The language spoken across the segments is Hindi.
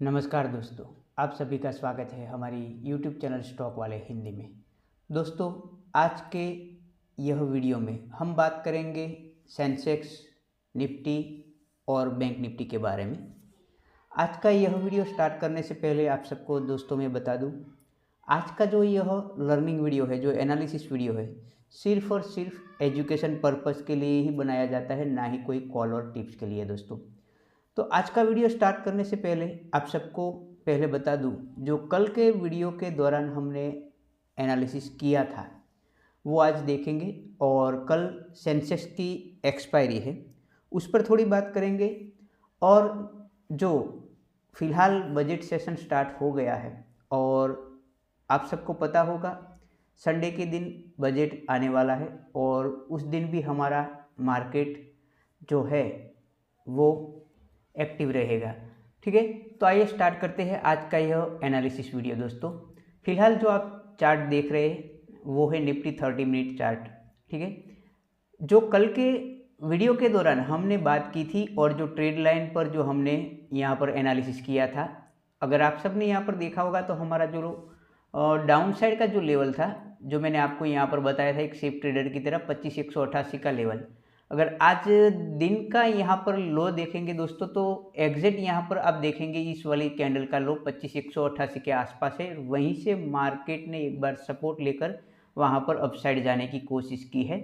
नमस्कार दोस्तों, आप सभी का स्वागत है हमारी YouTube चैनल स्टॉक वाले हिंदी में। दोस्तों, आज के यह वीडियो में हम बात करेंगे सेंसेक्स, निफ्टी और बैंक निफ्टी के बारे में। आज का यह वीडियो स्टार्ट करने से पहले आप सबको दोस्तों मैं बता दूं, आज का जो यह लर्निंग वीडियो है, जो एनालिसिस वीडियो है, सिर्फ और सिर्फ एजुकेशन पर्पस के लिए ही बनाया जाता है, ना ही कोई कॉल और टिप्स के लिए दोस्तों। तो आज का वीडियो स्टार्ट करने से पहले आप सबको पहले बता दूं, जो कल के वीडियो के दौरान हमने एनालिसिस किया था वो आज देखेंगे, और कल सेंसेक्स की एक्सपायरी है उस पर थोड़ी बात करेंगे। और जो फिलहाल बजट सेशन स्टार्ट हो गया है और आप सबको पता होगा संडे के दिन बजट आने वाला है, और उस दिन भी हमारा मार्केट जो है वो एक्टिव रहेगा। ठीक है, तो आइए स्टार्ट करते हैं आज का यह एनालिसिस वीडियो। दोस्तों, फिलहाल जो आप चार्ट देख रहे हैं वो है निफ्टी 30 मिनट चार्ट। ठीक है, जो कल के वीडियो के दौरान हमने बात की थी और जो ट्रेड लाइन पर जो हमने यहाँ पर एनालिसिस किया था, अगर आप सब ने यहाँ पर देखा होगा तो हमारा जो डाउन साइड का जो लेवल था, जो मैंने आपको यहाँ पर बताया था एक सेफ ट्रेडर की तरह 25,188 का लेवल, अगर आज दिन का यहाँ पर लो देखेंगे दोस्तों, तो एग्जिट यहाँ पर आप देखेंगे इस वाली कैंडल का लो 25,188 के आसपास है। वहीं से मार्केट ने एक बार सपोर्ट लेकर वहाँ पर अपसाइड जाने की कोशिश की है,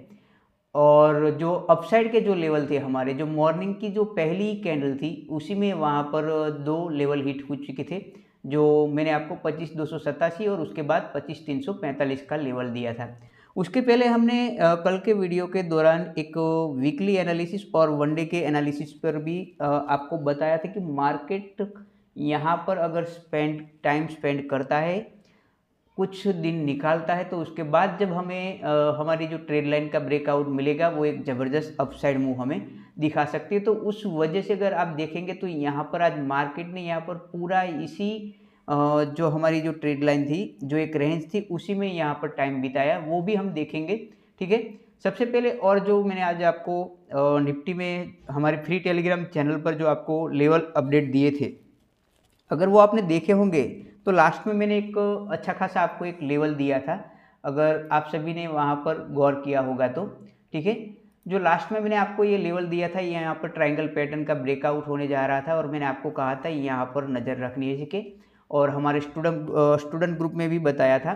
और जो अपसाइड के जो लेवल थे हमारे, जो मॉर्निंग की जो पहली कैंडल थी उसी में वहाँ पर दो लेवल हिट हो चुके थे, जो मैंने आपको 25,287 और उसके बाद 25,345 का लेवल दिया था। उसके पहले हमने कल के वीडियो के दौरान एक वीकली एनालिसिस और वनडे के एनालिसिस पर भी आपको बताया था कि मार्केट यहाँ पर अगर टाइम स्पेंड करता है, कुछ दिन निकालता है, तो उसके बाद जब हमें हमारी जो ट्रेड लाइन का ब्रेकआउट मिलेगा वो एक ज़बरदस्त अपसाइड मूव हमें दिखा सकती है। तो उस वजह से अगर आप देखेंगे तो यहाँ पर आज मार्केट ने यहाँ पर पूरा इसी जो हमारी जो ट्रेड लाइन थी, जो एक रेंज थी, उसी में यहाँ पर टाइम बिताया, वो भी हम देखेंगे। ठीक है, सबसे पहले और जो मैंने आज आपको निफ्टी में हमारे फ्री टेलीग्राम चैनल पर जो आपको लेवल अपडेट दिए थे, अगर वो आपने देखे होंगे तो लास्ट में मैंने एक अच्छा खासा आपको एक लेवल दिया था, अगर आप सभी ने वहाँ पर गौर किया होगा तो। ठीक है, जो लास्ट में मैंने आपको ये लेवल दिया था, यहाँ पर ट्रायंगल पैटर्न का ब्रेकआउट होने जा रहा था, और मैंने आपको कहा था यहाँ पर नज़र रखनी है इसके, और हमारे स्टूडेंट ग्रुप में भी बताया था।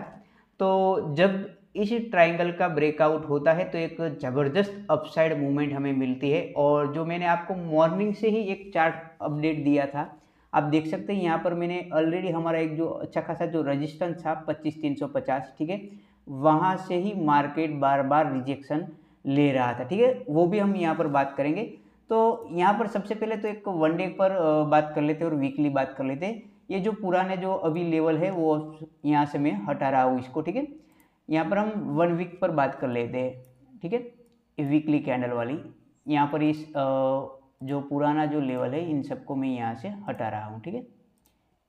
तो जब इस ट्रायंगल का ब्रेकआउट होता है तो एक ज़बरदस्त अपसाइड मूवमेंट हमें मिलती है, और जो मैंने आपको मॉर्निंग से ही एक चार्ट अपडेट दिया था, आप देख सकते हैं यहाँ पर मैंने ऑलरेडी हमारा एक जो अच्छा खासा जो रजिस्टेंस था 25,350, ठीक है, वहाँ से ही मार्केट बार बार रिजेक्शन ले रहा था। ठीक है, वो भी हम यहाँ पर बात करेंगे। तो यहाँ पर सबसे पहले तो एक वनडे पर बात कर लेते और वीकली बात कर लेते। ये जो पुराने जो अभी लेवल है वो यहाँ से मैं हटा रहा हूँ इसको। ठीक है, यहाँ पर हम 1 वीक पर बात कर लेते हैं। ठीक है, वीकली कैंडल वाली, यहाँ पर इस जो पुराना जो लेवल है इन सबको मैं यहाँ से हटा रहा हूँ। ठीक है,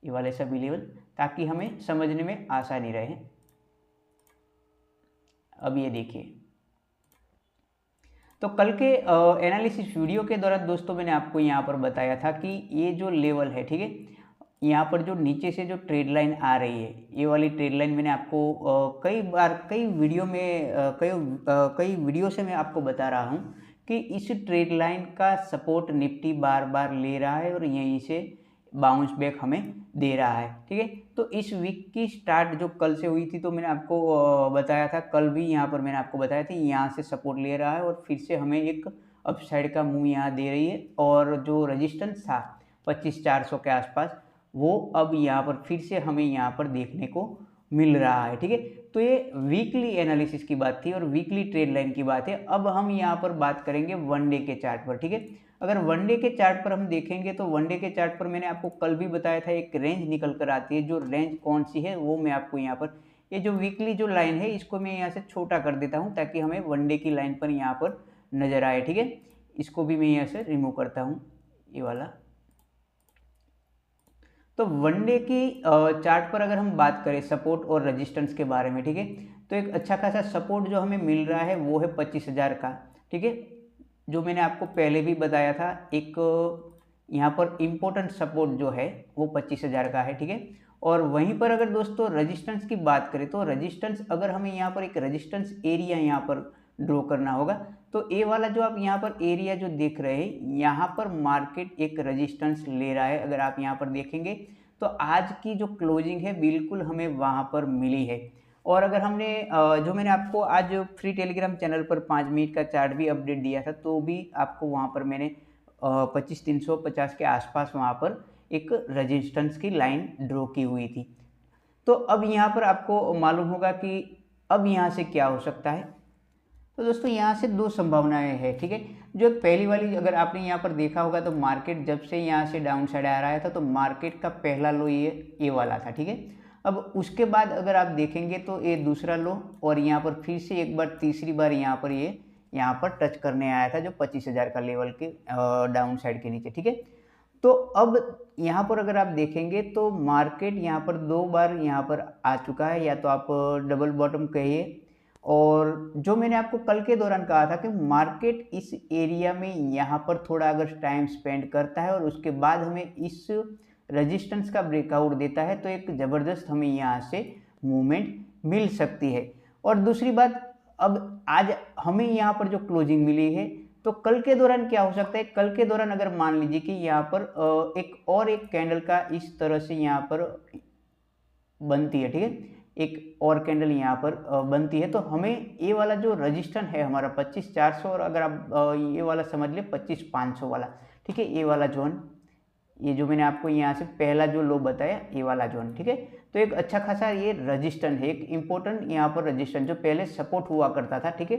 ये वाले सभी लेवल, ताकि हमें समझने में आसानी रहे। अब ये देखिए, तो कल के एनालिसिस वीडियो के दौरान दोस्तों मैंने आपको यहाँ पर बताया था कि ये जो लेवल है, ठीक है, यहाँ पर जो नीचे से जो ट्रेड लाइन आ रही है, ये वाली ट्रेड लाइन मैंने आपको कई बार कई वीडियो में कई वीडियो से मैं आपको बता रहा हूँ कि इस ट्रेड लाइन का सपोर्ट निफ्टी बार बार ले रहा है और यहीं से बाउंस बैक हमें दे रहा है। ठीक है, तो इस वीक की स्टार्ट जो कल से हुई थी, तो मैंने आपको बताया था, कल भी यहाँ पर मैंने आपको बताया था यहाँ से सपोर्ट ले रहा है और फिर से हमें एक अपसाइड का मूव यहाँ दे रही है, और जो रजिस्टेंस था 25,400 के आसपास, वो अब यहाँ पर फिर से हमें यहाँ पर देखने को मिल रहा है। ठीक है, तो ये वीकली एनालिसिस की बात थी और वीकली ट्रेड लाइन की बात है। अब हम यहाँ पर बात करेंगे वनडे के चार्ट पर। ठीक है, अगर वनडे के चार्ट पर हम देखेंगे तो वनडे के चार्ट पर मैंने आपको कल भी बताया था एक रेंज निकल कर आती है। जो रेंज कौन सी है वो मैं आपको यहाँ पर, ये जो वीकली जो लाइन है इसको मैं यहाँ से छोटा कर देता हूँ ताकि हमें वनडे की लाइन पर यहाँ पर नजर आए। ठीक है, इसको भी मैं यहाँ से रिमूव करता हूँ, ये वाला। तो वनडे की चार्ट पर अगर हम बात करें सपोर्ट और रेजिस्टेंस के बारे में, ठीक है, तो एक अच्छा खासा सपोर्ट जो हमें मिल रहा है वो है 25,000 का। ठीक है, जो मैंने आपको पहले भी बताया था, एक यहाँ पर इम्पोर्टेंट सपोर्ट जो है वो 25,000 का है, ठीक है। और वहीं पर अगर दोस्तों रेजिस्टेंस की बात करें तो रेजिस्टेंस अगर हमें यहाँ पर एक रेजिस्टेंस एरिया यहाँ पर ड्रॉ करना होगा तो ये वाला जो आप यहाँ पर एरिया जो देख रहे हैं यहाँ पर मार्केट एक रेजिस्टेंस ले रहा है। अगर आप यहाँ पर देखेंगे तो आज की जो क्लोजिंग है बिल्कुल हमें वहाँ पर मिली है। और अगर हमने जो मैंने आपको आज फ्री टेलीग्राम चैनल पर 5 मिनट का चार्ट भी अपडेट दिया था तो भी आपको वहाँ पर मैंने 25,350 के आसपास वहाँ पर एक रेजिस्टेंस की लाइन ड्रॉ की हुई थी। तो अब यहाँ पर आपको मालूम होगा कि अब यहाँ से क्या हो सकता है। तो दोस्तों यहाँ से दो संभावनाएं हैं, ठीक है। जो पहली वाली अगर आपने यहाँ पर देखा होगा तो मार्केट जब से यहाँ से डाउन साइड आ रहा था तो मार्केट का पहला लो ये वाला था, ठीक है। अब उसके बाद अगर आप देखेंगे तो ये दूसरा लो और यहाँ पर फिर से एक बार तीसरी बार यहाँ पर ये यहाँ पर टच करने आया था जो 25,000 का लेवल के डाउन साइड के नीचे, ठीक है। तो अब यहाँ पर अगर आप देखेंगे तो मार्केट यहाँ पर दो बार यहाँ पर आ चुका है, या तो आप डबल बॉटम कहिए। और जो मैंने आपको कल के दौरान कहा था कि मार्केट इस एरिया में यहाँ पर थोड़ा अगर टाइम स्पेंड करता है और उसके बाद हमें इस रेजिस्टेंस का ब्रेकआउट देता है तो एक ज़बरदस्त हमें यहाँ से मूवमेंट मिल सकती है। और दूसरी बात, अब आज हमें यहाँ पर जो क्लोजिंग मिली है तो कल के दौरान क्या हो सकता है, कल के दौरान अगर मान लीजिए कि यहाँ पर एक कैंडल का इस तरह से यहाँ पर बनती है, ठीक है, एक और कैंडल यहाँ पर बनती है तो हमें ये वाला जो रजिस्टेंस है हमारा 25,400 और अगर आप ये वाला समझ ले 25,500 वाला, ठीक है, ये वाला जोन, ये जो मैंने आपको यहाँ से पहला जो लो बताया ये वाला जोन, ठीक है। तो एक अच्छा खासा ये रजिस्टेंस है, एक इम्पोर्टेंट यहाँ पर रजिस्टेंस जो पहले सपोर्ट हुआ करता था, ठीक है।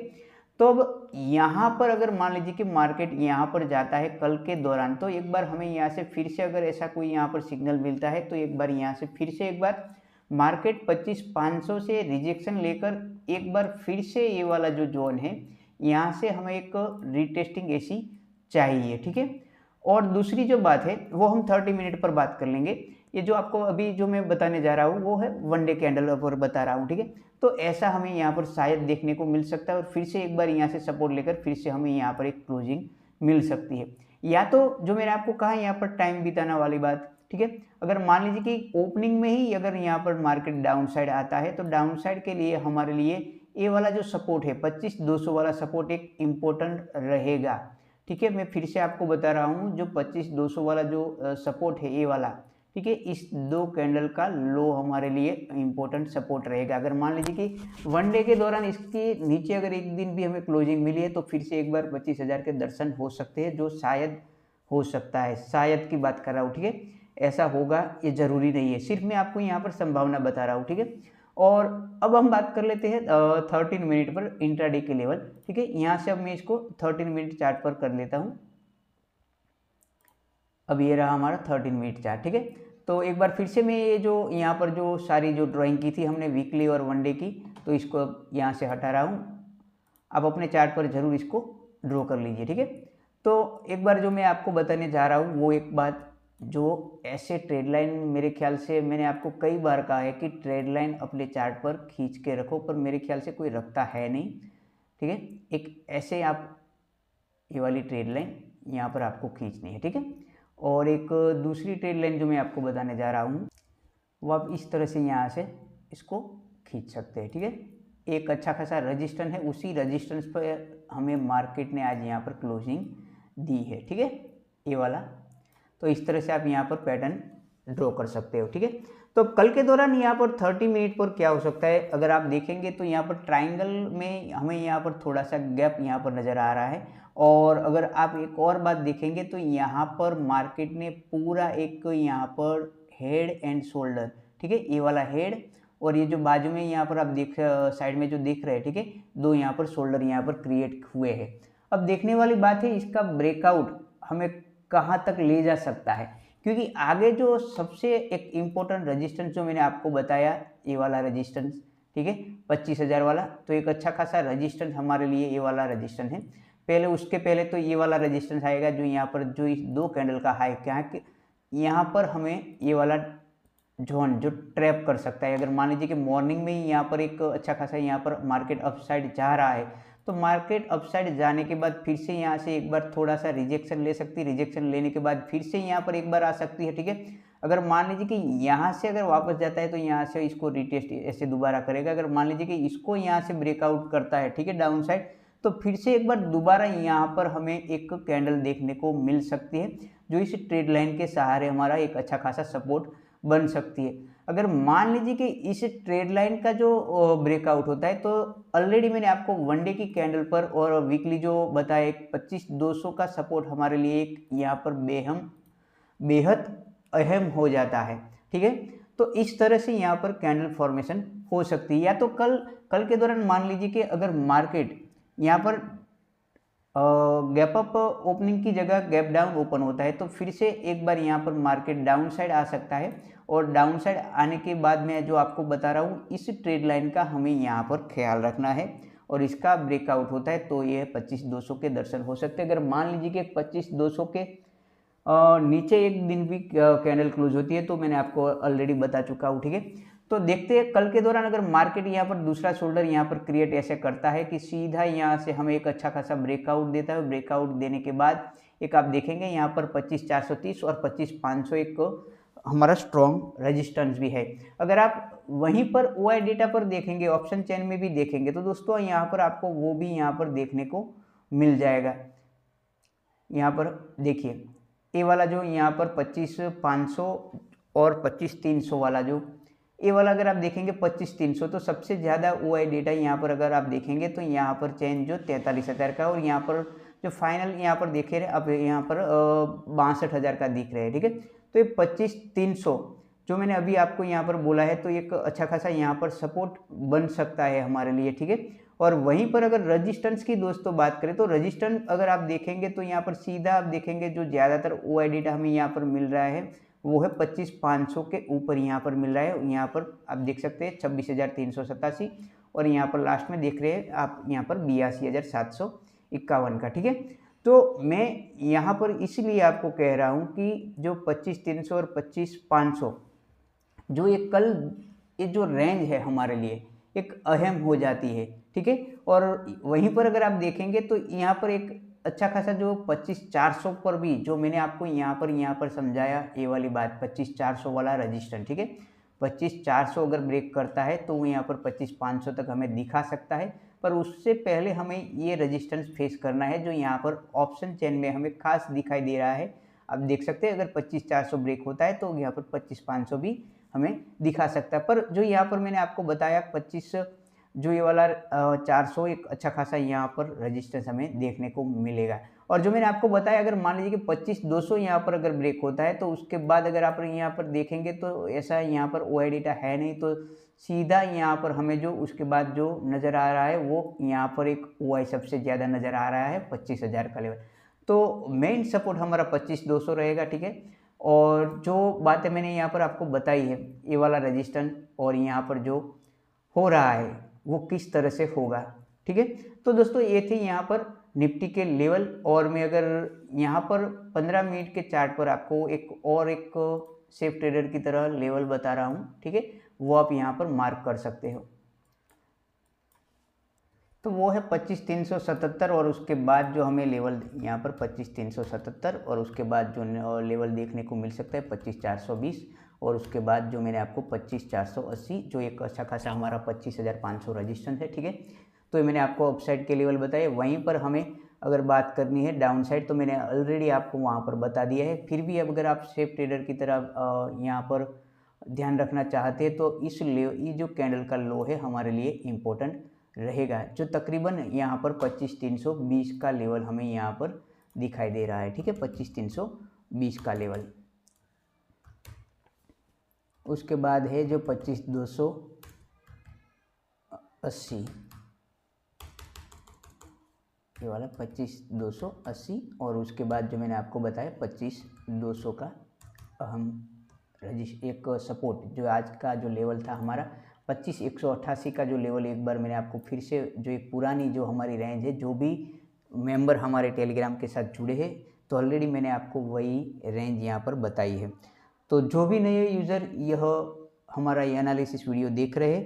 तो अब यहाँ पर अगर मान लीजिए कि मार्केट यहाँ पर जाता है कल के दौरान तो एक बार हमें यहाँ से फिर से अगर ऐसा कोई यहाँ पर सिग्नल मिलता है तो एक बार यहाँ से फिर से एक बार मार्केट 25,500 से रिजेक्शन लेकर एक बार फिर से ये वाला जो जोन है यहाँ से हमें एक रीटेस्टिंग ऐसी चाहिए, ठीक है। और दूसरी जो बात है वो हम 30 मिनट पर बात कर लेंगे। ये जो आपको अभी जो मैं बताने जा रहा हूँ वो है वन डे कैंडल पर बता रहा हूँ, ठीक है। तो ऐसा हमें यहाँ पर शायद देखने को मिल सकता है और फिर से एक बार यहाँ से सपोर्ट लेकर फिर से हमें यहाँ पर एक क्लोजिंग मिल सकती है। या तो जो मैंने आपको कहा यहाँ पर टाइम बिताना वाली बात, ठीक है, अगर मान लीजिए कि ओपनिंग में ही अगर यहाँ पर मार्केट डाउन साइड आता है तो डाउन साइड के लिए हमारे लिए ये वाला जो सपोर्ट है 25,200 वाला सपोर्ट एक इम्पोर्टेंट रहेगा, ठीक है। मैं फिर से आपको बता रहा हूँ जो 25,200 वाला जो सपोर्ट है ये वाला, ठीक है, इस दो कैंडल का लो हमारे लिए इम्पोर्टेंट सपोर्ट रहेगा। अगर मान लीजिए कि वन डे के दौरान इसके नीचे अगर एक दिन भी हमें क्लोजिंग मिली है तो फिर से एक बार 25,000 के दर्शन हो सकते हैं, जो शायद हो सकता है, शायद की बात कर रहा हूँ, ठीक है। ऐसा होगा ये जरूरी नहीं है, सिर्फ मैं आपको यहाँ पर संभावना बता रहा हूँ, ठीक है। और अब हम बात कर लेते हैं 13 मिनट पर इंट्राडे के लेवल, ठीक है। यहाँ से अब मैं इसको 13 मिनट चार्ट पर कर लेता हूँ। अब ये रहा हमारा 13 मिनट चार्ट, ठीक है। तो एक बार फिर से मैं ये जो यहाँ पर जो सारी जो ड्राइंग की थी हमने वीकली और वन डे की, तो इसको यहाँ से हटा रहा हूँ। आप अपने चार्ट पर जरूर इसको ड्रॉ कर लीजिए, ठीक है। तो एक बार जो मैं आपको बताने जा रहा हूँ वो एक बात, जो ऐसे ट्रेड लाइन मेरे ख्याल से मैंने आपको कई बार कहा है कि ट्रेड लाइन अपने चार्ट पर खींच के रखो, पर मेरे ख्याल से कोई रखता है नहीं, ठीक है। एक ऐसे आप ये वाली ट्रेड लाइन यहाँ पर आपको खींचनी है, ठीक है। और एक दूसरी ट्रेड लाइन जो मैं आपको बताने जा रहा हूँ वो आप इस तरह से यहाँ से इसको खींच सकते हैं, ठीक है। एक अच्छा खासा रजिस्टेंस है, उसी रजिस्टेंस पर हमें मार्केट ने आज यहाँ पर क्लोजिंग दी है, ठीक है, ये वाला। तो इस तरह से आप यहाँ पर पैटर्न ड्रॉ कर सकते हो, ठीक है। तो कल के दौरान यहाँ पर 30 मिनट पर क्या हो सकता है, अगर आप देखेंगे तो यहाँ पर ट्राइंगल में हमें यहाँ पर थोड़ा सा गैप यहाँ पर नज़र आ रहा है। और अगर आप एक और बात देखेंगे तो यहाँ पर मार्केट ने पूरा एक यहाँ पर हेड एंड शोल्डर, ठीक है, ये वाला हेड और ये जो बाजू में यहाँ पर आप देख साइड में जो देख रहे हैं, ठीक है, दो यहाँ पर शोल्डर यहाँ पर क्रिएट हुए हैं। अब देखने वाली बात है इसका ब्रेकआउट हमें कहाँ तक ले जा सकता है, क्योंकि आगे जो सबसे एक इम्पोर्टेंट रेजिस्टेंस जो मैंने आपको बताया ये वाला रेजिस्टेंस, ठीक है, 25,000 वाला, तो एक अच्छा खासा रेजिस्टेंस हमारे लिए ये वाला रेजिस्टेंस है। पहले उसके पहले तो ये वाला रेजिस्टेंस आएगा जो यहाँ पर जो इस दो कैंडल का हाई क्या है कि यहाँ पर हमें ये वाला जोन जो ट्रैप कर सकता है। अगर मान लीजिए कि मॉर्निंग में ही यहाँ पर एक अच्छा खासा यहाँ पर मार्केट अपसाइड जा रहा है तो मार्केट अपसाइड जाने के बाद फिर से यहाँ से एक बार थोड़ा सा रिजेक्शन ले सकती है, रिजेक्शन लेने के बाद फिर से यहाँ पर एक बार आ सकती है, ठीक है। अगर मान लीजिए कि यहाँ से अगर वापस जाता है तो यहाँ से इसको रिटेस्ट ऐसे दोबारा करेगा। अगर मान लीजिए कि इसको यहाँ से ब्रेकआउट करता है, ठीक है, डाउन साइड, तो फिर से एक बार दोबारा यहाँ पर हमें एक कैंडल देखने को मिल सकती है, जो इस ट्रेड लाइन के सहारे हमारा एक अच्छा खासा सपोर्ट बन सकती है। अगर मान लीजिए कि इस ट्रेड लाइन का जो ब्रेकआउट होता है, तो ऑलरेडी मैंने आपको वन डे की कैंडल पर और वीकली जो बताया 25,200 का सपोर्ट हमारे लिए एक यहाँ पर बेहद अहम हो जाता है, ठीक है। तो इस तरह से यहाँ पर कैंडल फॉर्मेशन हो सकती है। या तो कल के दौरान मान लीजिए कि अगर मार्केट यहाँ पर गैप अप ओपनिंग की जगह गैप डाउन ओपन होता है, तो फिर से एक बार यहाँ पर मार्केट डाउन साइड आ सकता है। और डाउन साइड आने के बाद मैं जो आपको बता रहा हूँ, इस ट्रेड लाइन का हमें यहाँ पर ख्याल रखना है, और इसका ब्रेकआउट होता है तो ये 25,200 के दर्शन हो सकते हैं। अगर मान लीजिए कि 25,200 के नीचे एक दिन भी कैंडल क्लोज होती है, तो मैंने आपको ऑलरेडी बता चुका हूँ, ठीक है। तो देखते हैं कल के दौरान अगर मार्केट यहाँ पर दूसरा शोल्डर यहाँ पर क्रिएट ऐसे करता है कि सीधा यहाँ से हमें एक अच्छा खासा ब्रेकआउट देता है। ब्रेकआउट देने के बाद एक आप देखेंगे यहाँ पर 25,430 और 25,500 एक हमारा स्ट्रॉन्ग रेजिस्टेंस भी है। अगर आप वहीं पर OI डेटा पर देखेंगे, ऑप्शन चेन में भी देखेंगे, तो दोस्तों यहाँ पर आपको वो भी यहाँ पर देखने को मिल जाएगा। यहाँ पर देखिए ए वाला जो यहाँ पर 25,500 और 25,300 वाला जो ए वाला अगर आप देखेंगे 25,300, तो सबसे ज़्यादा OI डेटा यहाँ पर अगर आप देखेंगे तो यहाँ पर चेन जो 43,000 का, और यहाँ पर जो फाइनल यहाँ पर देखे रहे अब यहाँ पर 62,000 का दिख रहा है, ठीक है। तो ये 25,300 जो मैंने अभी आपको यहाँ पर बोला है, तो एक अच्छा खासा यहाँ पर सपोर्ट बन सकता है हमारे लिए, ठीक है। और वहीं पर अगर रजिस्टेंस की दोस्तों बात करें, तो रजिस्टेंस अगर आप देखेंगे तो यहाँ पर सीधा आप देखेंगे जो ज़्यादातर OI डेटा हमें यहाँ पर मिल रहा है वो है 25,500 के ऊपर यहाँ पर मिल रहा है। यहाँ पर आप देख सकते हैं 26,387, और यहाँ पर लास्ट में देख रहे हैं आप यहाँ पर 82,751 का, ठीक है। तो मैं यहाँ पर इसलिए आपको कह रहा हूँ कि जो 25,300 और 25,500 जो ये जो रेंज है हमारे लिए एक अहम हो जाती है, ठीक है। और वहीं पर अगर आप देखेंगे तो यहाँ पर एक अच्छा खासा जो 25,400 पर भी जो मैंने आपको यहाँ पर समझाया, ये वाली बात 25,400 वाला रजिस्टेंस, ठीक है। 25,400 अगर ब्रेक करता है तो वो यहाँ पर 25,500 तक हमें दिखा सकता है, पर उससे पहले हमें ये रजिस्टेंस फेस करना है जो यहाँ पर ऑप्शन चेन में हमें खास दिखाई दे रहा है। आप देख सकते हैं अगर 25,400 ब्रेक होता है तो यहाँ पर 25,500 भी हमें दिखा सकता है। पर जो यहाँ पर मैंने आपको बताया 25 जो ये वाला 400 एक अच्छा खासा यहाँ पर रजिस्टेंस हमें देखने को मिलेगा। और जो मैंने आपको बताया अगर मान लीजिए कि 25,200 यहाँ पर अगर ब्रेक होता है, तो उसके बाद अगर आप यहाँ पर देखेंगे तो ऐसा यहाँ पर OI डेटा है नहीं, तो सीधा यहाँ पर हमें जो उसके बाद जो नज़र आ रहा है वो यहाँ पर एक OI सबसे ज़्यादा नज़र आ रहा है 25,000 का लेवल। तो मेन सपोर्ट हमारा 25,200 रहेगा, ठीक है। और जो बातें मैंने यहाँ पर आपको बताई है, ये वाला रजिस्टेंस और यहाँ पर जो हो रहा है वो किस तरह से होगा, ठीक है। तो दोस्तों ये थे यहाँ पर निफ्टी के लेवल। और मैं अगर यहाँ पर 15 मिनट के चार्ट पर आपको एक सेफ ट्रेडर की तरह लेवल बता रहा हूँ, ठीक है, वो आप यहाँ पर मार्क कर सकते हो। तो वो है 25,377, और उसके बाद जो हमें लेवल यहाँ पर 25,377 और उसके बाद जो लेवल देखने को मिल सकता है 25,420, और उसके बाद जो मैंने आपको 25,480 जो एक अच्छा खासा हमारा 25,500 रजिस्टेंस है, ठीक है। तो ये मैंने आपको अपसाइड के लेवल बताए। वहीं पर हमें अगर बात करनी है डाउन साइड, तो मैंने ऑलरेडी आपको वहाँ पर बता दिया है। फिर भी अगर आप सेफ ट्रेडर की तरह यहाँ पर ध्यान रखना चाहते हैं तो ये जो कैंडल का लो है हमारे लिए इम्पोर्टेंट रहेगा, जो तकरीबन यहाँ पर 25,320 का लेवल हमें यहाँ पर दिखाई दे रहा है, ठीक है, 25,320 का लेवल। उसके बाद है जो 25,280, ये वाला 25,280, और उसके बाद जो मैंने आपको बताया 25,200 का अहम एक सपोर्ट, जो आज का जो लेवल था हमारा 25,188 का जो लेवल, एक बार मैंने आपको फिर से जो एक पुरानी जो हमारी रेंज है, जो भी मेंबर हमारे टेलीग्राम के साथ जुड़े हैं तो ऑलरेडी मैंने आपको वही रेंज यहाँ पर बताई है। तो जो भी नए यूज़र यह हमारा ये एनालिसिस वीडियो देख रहे हैं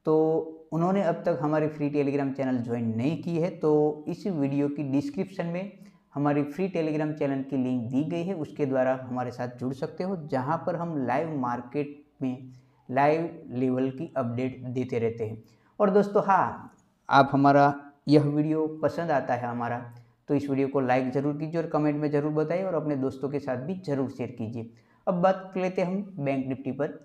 तो उन्होंने अब तक हमारे फ्री टेलीग्राम चैनल ज्वाइन नहीं की है तो इस वीडियो की डिस्क्रिप्शन में हमारी फ्री टेलीग्राम चैनल की लिंक दी गई है, उसके द्वारा हमारे साथ जुड़ सकते हो, जहां पर हम लाइव मार्केट में लाइव लेवल की अपडेट देते रहते हैं। और दोस्तों हाँ, आप हमारा यह वीडियो पसंद आता है हमारा तो इस वीडियो को लाइक ज़रूर कीजिए और कमेंट में ज़रूर बताइए और अपने दोस्तों के साथ भी ज़रूर शेयर कीजिए। अब बात कर लेते हैं हम बैंक निफ्टी पर।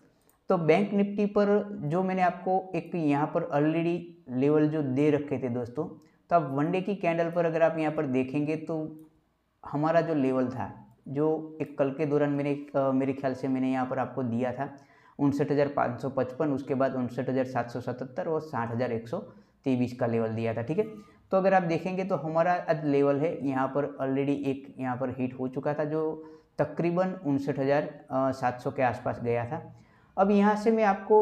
तो बैंक निफ्टी पर जो मैंने आपको एक यहाँ पर ऑलरेडी लेवल जो दे रखे थे दोस्तों, तो अब वनडे की कैंडल पर अगर आप यहाँ पर देखेंगे तो हमारा जो लेवल था, जो एक कल के दौरान मेरे ख्याल से मैंने यहाँ पर आपको दिया था 59,555, उसके बाद 59,777 और 60,123 का लेवल दिया था। ठीक है, तो अगर आप देखेंगे तो हमारा आज लेवल है यहाँ पर ऑलरेडी एक यहाँ पर हिट हो चुका था, जो तकरीबन 59,700 के आसपास गया था। अब यहाँ से मैं आपको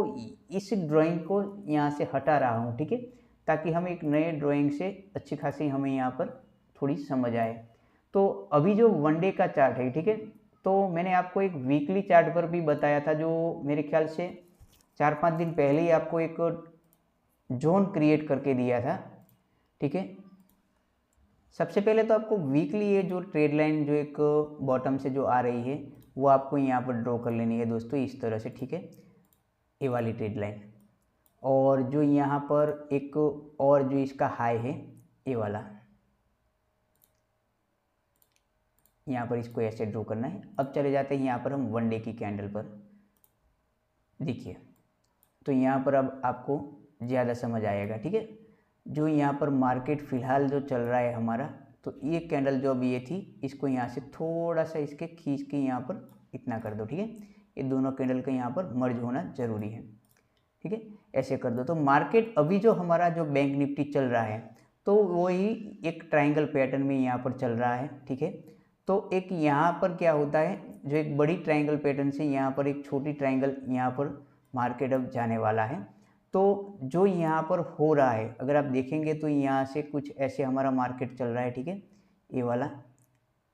इस ड्राइंग को यहाँ से हटा रहा हूँ, ठीक है, ताकि हम एक नए ड्राइंग से अच्छी खासी हमें यहाँ पर थोड़ी समझ आए। तो अभी जो वनडे का चार्ट है, ठीक है, तो मैंने आपको एक वीकली चार्ट पर भी बताया था, जो मेरे ख्याल से 4-5 दिन पहले ही आपको एक जोन क्रिएट करके दिया था। ठीक है, सबसे पहले तो आपको वीकली ये जो ट्रेड लाइन जो एक बॉटम से जो आ रही है वो आपको यहाँ पर ड्रॉ कर लेनी है दोस्तों, इस तरह से। ठीक है, ये वाली ट्रेड लाइन, और जो यहाँ पर एक और जो इसका हाई है ये वाला, यहाँ पर इसको ऐसे ड्रॉ करना है। अब चले जाते हैं यहाँ पर हम वनडे की कैंडल पर। देखिए, तो यहाँ पर अब आपको ज़्यादा समझ आएगा। ठीक है, जो यहाँ पर मार्केट फ़िलहाल जो चल रहा है हमारा, तो ये कैंडल जो अभी ये थी, इसको यहाँ से थोड़ा सा इसके खींच के यहाँ पर इतना कर दो। ठीक है, ये दोनों कैंडल का यहाँ पर मर्ज होना ज़रूरी है। ठीक है, ऐसे कर दो। तो मार्केट अभी जो हमारा जो बैंक निफ्टी चल रहा है तो वही एक ट्रायंगल पैटर्न में यहाँ पर चल रहा है। ठीक है, तो एक यहाँ पर क्या होता है, जो एक बड़ी ट्रायंगल पैटर्न से यहाँ पर एक छोटी ट्रायंगल यहाँ पर मार्केट अब जाने वाला है। तो जो यहाँ पर हो रहा है, अगर आप देखेंगे तो यहाँ से कुछ ऐसे हमारा मार्केट चल रहा है। ठीक है, ये वाला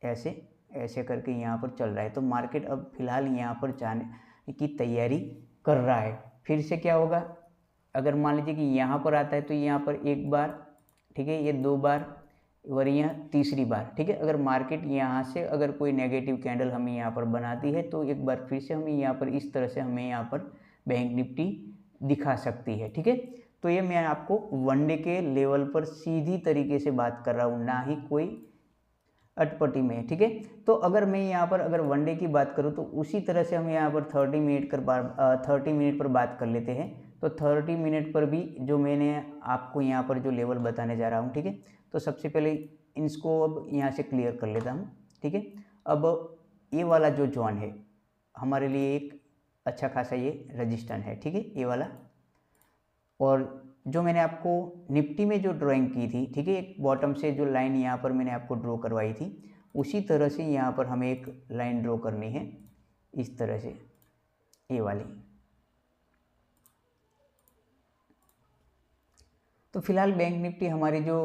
ऐसे ऐसे करके यहाँ पर चल रहा है। तो मार्केट अब फिलहाल यहाँ पर जाने की तैयारी कर रहा है। फिर से क्या होगा, अगर मान लीजिए कि यहाँ पर आता है तो यहाँ पर एक बार, ठीक है, ये 2 बार और यहाँ तीसरी बार। ठीक है, अगर मार्केट यहाँ से अगर कोई नेगेटिव कैंडल हमें यहाँ पर बनाती है तो एक बार फिर से हमें यहाँ पर इस तरह से हमें यहाँ पर बैंक निफ्टी दिखा सकती है। ठीक है, तो ये मैं आपको वनडे के लेवल पर सीधी तरीके से बात कर रहा हूँ, ना ही कोई अटपटी में। ठीक है, तो अगर मैं यहाँ पर अगर वनडे की बात करूँ तो उसी तरह से हम यहाँ पर 30 मिनट पर बात कर लेते हैं। तो 30 मिनट पर भी जो मैंने आपको यहाँ पर जो लेवल बताने जा रहा हूँ, ठीक है, तो सबसे पहले इसको अब यहाँ से क्लियर कर लेता हूँ। ठीक है, अब ये वाला जो जोन है हमारे लिए एक अच्छा खासा ये रजिस्टेंस है। ठीक है, ये वाला, और जो मैंने आपको निफ्टी में जो ड्राइंग की थी, ठीक है, एक बॉटम से जो लाइन यहाँ पर मैंने आपको ड्रॉ करवाई थी, उसी तरह से यहाँ पर हमें एक लाइन ड्रॉ करनी है, इस तरह से, ये वाली। तो फिलहाल बैंक निफ्टी हमारी जो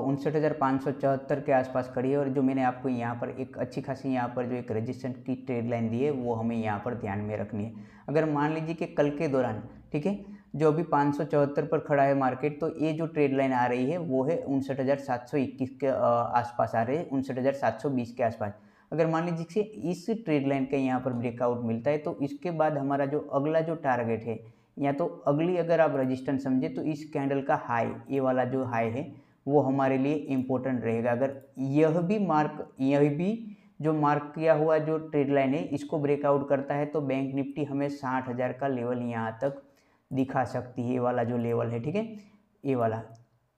59,574 के आसपास खड़ी है, और जो मैंने आपको यहाँ पर एक अच्छी खासी यहाँ पर जो एक रेजिस्टेंस की ट्रेड लाइन दी है वो हमें यहाँ पर ध्यान में रखनी है। अगर मान लीजिए कि कल के दौरान, ठीक है, जो अभी 574 पर खड़ा है मार्केट, तो ये जो ट्रेड लाइन आ रही है वो है 59,721 के आसपास आ रही है, 59,720 के आसपास। अगर मान लीजिए कि इस ट्रेड लाइन का यहाँ पर ब्रेकआउट मिलता है तो इसके बाद हमारा जो अगला जो टारगेट है, या तो अगली अगर आप रजिस्टेंस समझे तो इस कैंडल का हाई, ये वाला जो हाई है वो हमारे लिए इम्पोर्टेंट रहेगा। अगर यह भी जो मार्क किया हुआ जो ट्रेड लाइन है इसको ब्रेकआउट करता है तो बैंक निफ्टी हमें 60,000 का लेवल यहाँ तक दिखा सकती है, ये वाला जो लेवल है। ठीक है, ये वाला,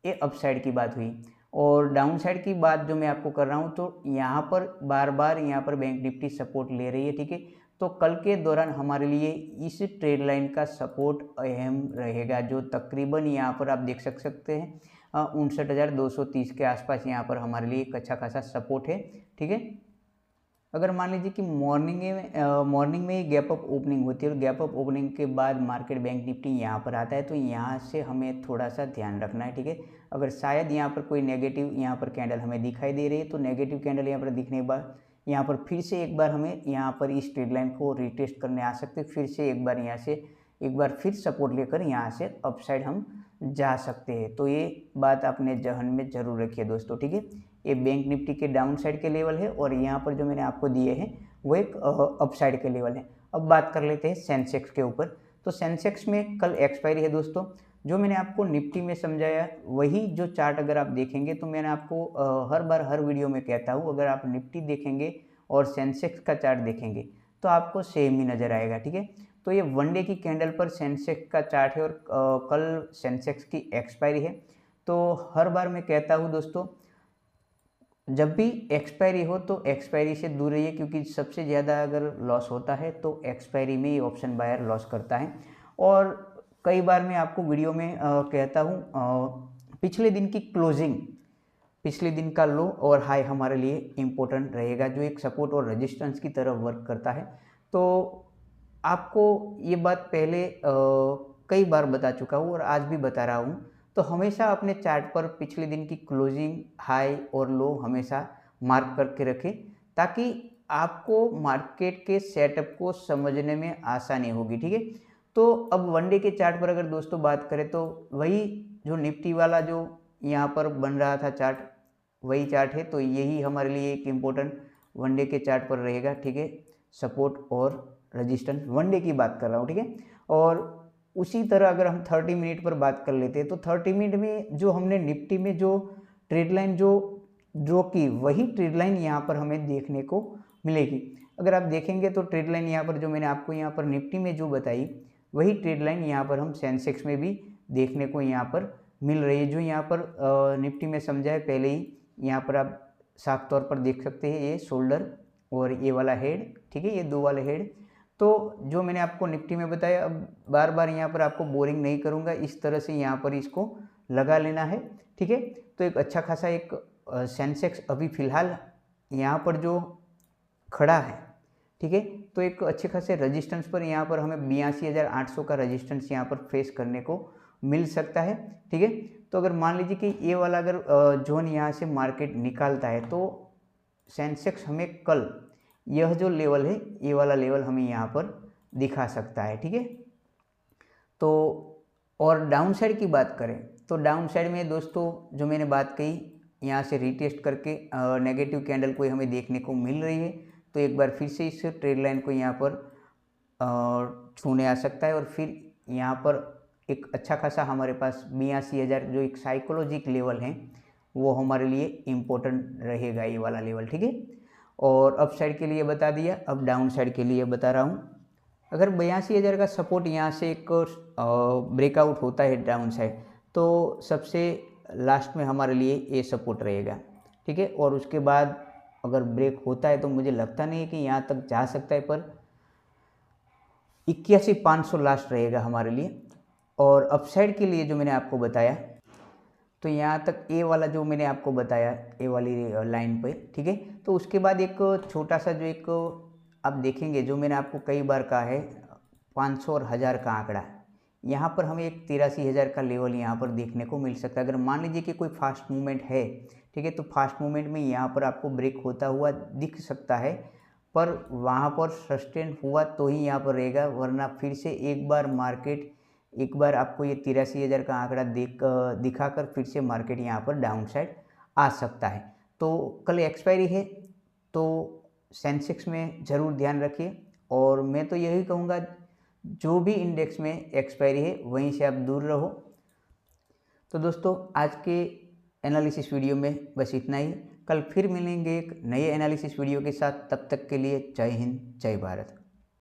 ये अपसाइड की बात हुई। और डाउन साइड की बात जो मैं आपको कर रहा हूँ, तो यहाँ पर बार बार यहाँ पर बैंक निफ्टी सपोर्ट ले रही है। ठीक है, तो कल के दौरान हमारे लिए इस ट्रेड लाइन का सपोर्ट अहम रहेगा, जो तकरीबन यहाँ पर आप देख सकते हैं 59,230 के आसपास यहाँ पर हमारे लिए एक अच्छा खासा सपोर्ट है। ठीक है, अगर मान लीजिए कि मॉर्निंग में ही गैप अप ओपनिंग होती है और गैप अप ओपनिंग के बाद मार्केट बैंक निफ्टी यहाँ पर आता है, तो यहाँ से हमें थोड़ा सा ध्यान रखना है। ठीक है, अगर शायद यहाँ पर कोई नेगेटिव यहाँ पर कैंडल हमें दिखाई दे रही है तो नेगेटिव कैंडल यहाँ पर दिखने के बाद यहाँ पर फिर से एक बार हमें यहाँ पर इस ट्रेड लाइन को रिटेस्ट करने आ सकते, फिर से एक बार यहाँ से एक बार फिर सपोर्ट लेकर यहाँ से अपसाइड हम जा सकते हैं। तो ये बात अपने जहन में ज़रूर रखिए दोस्तों, ठीक है। ये बैंक निफ्टी के डाउन साइड के लेवल है और यहाँ पर जो मैंने आपको दिए हैं वो एक अप साइड के लेवल है। अब बात कर लेते हैं सेंसेक्स के ऊपर। तो सेंसेक्स में कल एक्सपायरी है दोस्तों। जो मैंने आपको निफ्टी में समझाया वही जो चार्ट अगर आप देखेंगे तो मैंने आपको हर बार हर वीडियो में कहता हूँ, अगर आप निफ्टी देखेंगे और सेंसेक्स का चार्ट देखेंगे तो आपको सेम ही नज़र आएगा, ठीक है। तो ये वनडे की कैंडल पर सेंसेक्स का चार्ट है और कल सेंसेक्स की एक्सपायरी है। तो हर बार मैं कहता हूँ दोस्तों, जब भी एक्सपायरी हो तो एक्सपायरी से दूर रहिए, क्योंकि सबसे ज़्यादा अगर लॉस होता है तो एक्सपायरी में ही ऑप्शन बायर लॉस करता है। और कई बार मैं आपको वीडियो में कहता हूँ पिछले दिन की क्लोजिंग, पिछले दिन का लो और हाई हमारे लिए इम्पोर्टेंट रहेगा, जो एक सपोर्ट और रेजिस्टेंस की तरह वर्क करता है। तो आपको ये बात पहले कई बार बता चुका हूँ और आज भी बता रहा हूँ। तो हमेशा अपने चार्ट पर पिछले दिन की क्लोजिंग, हाई और लो हमेशा मार्क करके रखें, ताकि आपको मार्केट के सेटअप को समझने में आसानी होगी, ठीक है। तो अब वनडे के चार्ट पर अगर दोस्तों बात करें तो वही जो निफ्टी वाला जो यहाँ पर बन रहा था चार्ट, वही चार्ट है। तो यही हमारे लिए एक इम्पोर्टेंट वनडे के चार्ट पर रहेगा, ठीक है। सपोर्ट और रेजिस्टेंस वनडे की बात कर रहा हूँ, ठीक है। और उसी तरह अगर हम 30 मिनट पर बात कर लेते हैं तो 30 मिनट में जो हमने निफ्टी में जो ट्रेड लाइन जो ड्रॉ की, वही ट्रेड लाइन यहाँ पर हमें देखने को मिलेगी। अगर आप देखेंगे तो ट्रेड लाइन यहाँ पर जो मैंने आपको यहाँ पर निफ्टी में जो बताई, वही ट्रेड लाइन यहाँ पर हम सेंसेक्स में भी देखने को यहाँ पर मिल रही है। जो यहाँ पर निफ्टी में समझा है पहले ही, यहाँ पर आप साफ तौर पर देख सकते हैं, ये शोल्डर और ये वाला हेड, ठीक है, ये दो वाले हेड। तो जो मैंने आपको निफ्टी में बताया, अब बार बार यहाँ पर आपको बोरिंग नहीं करूँगा, इस तरह से यहाँ पर इसको लगा लेना है, ठीक है। तो एक अच्छा खासा एक सेंसेक्स अभी फ़िलहाल यहाँ पर जो खड़ा है, ठीक है। तो एक अच्छे खासे रेजिस्टेंस पर यहाँ पर हमें 82,800 का रेजिस्टेंस यहाँ पर फेस करने को मिल सकता है, ठीक है। तो अगर मान लीजिए कि ये वाला अगर जोन यहाँ से मार्केट निकालता है तो सेंसेक्स हमें कल यह जो लेवल है, ये वाला लेवल हमें यहाँ पर दिखा सकता है, ठीक है। तो और डाउन साइड की बात करें तो डाउन साइड में दोस्तों जो मैंने बात कही, यहाँ से रीटेस्ट करके नेगेटिव कैंडल कोई हमें देखने को मिल रही है। तो एक बार फिर से इस ट्रेड लाइन को यहाँ पर छूने आ सकता है और फिर यहाँ पर एक अच्छा खासा हमारे पास 82,000 जो एक साइकोलॉजिक लेवल है वो हमारे लिए इम्पोर्टेंट रहेगा, ये वाला लेवल, ठीक है। और अप साइड के लिए बता दिया, अब डाउन साइड के लिए बता रहा हूँ। अगर 82,000 का सपोर्ट यहाँ से एक ब्रेकआउट होता है डाउन साइड, तो सबसे लास्ट में हमारे लिए ये सपोर्ट रहेगा, ठीक है। और उसके बाद अगर ब्रेक होता है तो मुझे लगता नहीं है कि यहाँ तक जा सकता है, पर 81,500 लास्ट रहेगा हमारे लिए। और अपसाइड के लिए जो मैंने आपको बताया, तो यहाँ तक ए वाला जो मैंने आपको बताया, ए वाली लाइन पे, ठीक है। तो उसके बाद एक छोटा सा जो एक आप देखेंगे, जो मैंने आपको कई बार कहा है 500 और 1000 का आंकड़ा, यहाँ पर हमें एक 83,000 का लेवल यहाँ पर देखने को मिल सकता है। अगर मान लीजिए कि कोई फास्ट मूवमेंट है, ठीक है, तो फास्ट मूवमेंट में यहाँ पर आपको ब्रेक होता हुआ दिख सकता है, पर वहाँ पर सस्टेन हुआ तो ही यहाँ पर रहेगा, वरना फिर से एक बार मार्केट एक बार आपको ये 83,000 का आंकड़ा दिखाकर फिर से मार्केट यहाँ पर डाउन साइड आ सकता है। तो कल एक्सपायरी है, तो सेंसेक्स में ज़रूर ध्यान रखिए। और मैं तो यही कहूँगा, जो भी इंडेक्स में एक्सपायरी है वहीं से आप दूर रहो। तो दोस्तों आज के एनालिसिस वीडियो में बस इतना ही। कल फिर मिलेंगे एक नए एनालिसिस वीडियो के साथ। तब तक के लिए जय हिंद, जय भारत।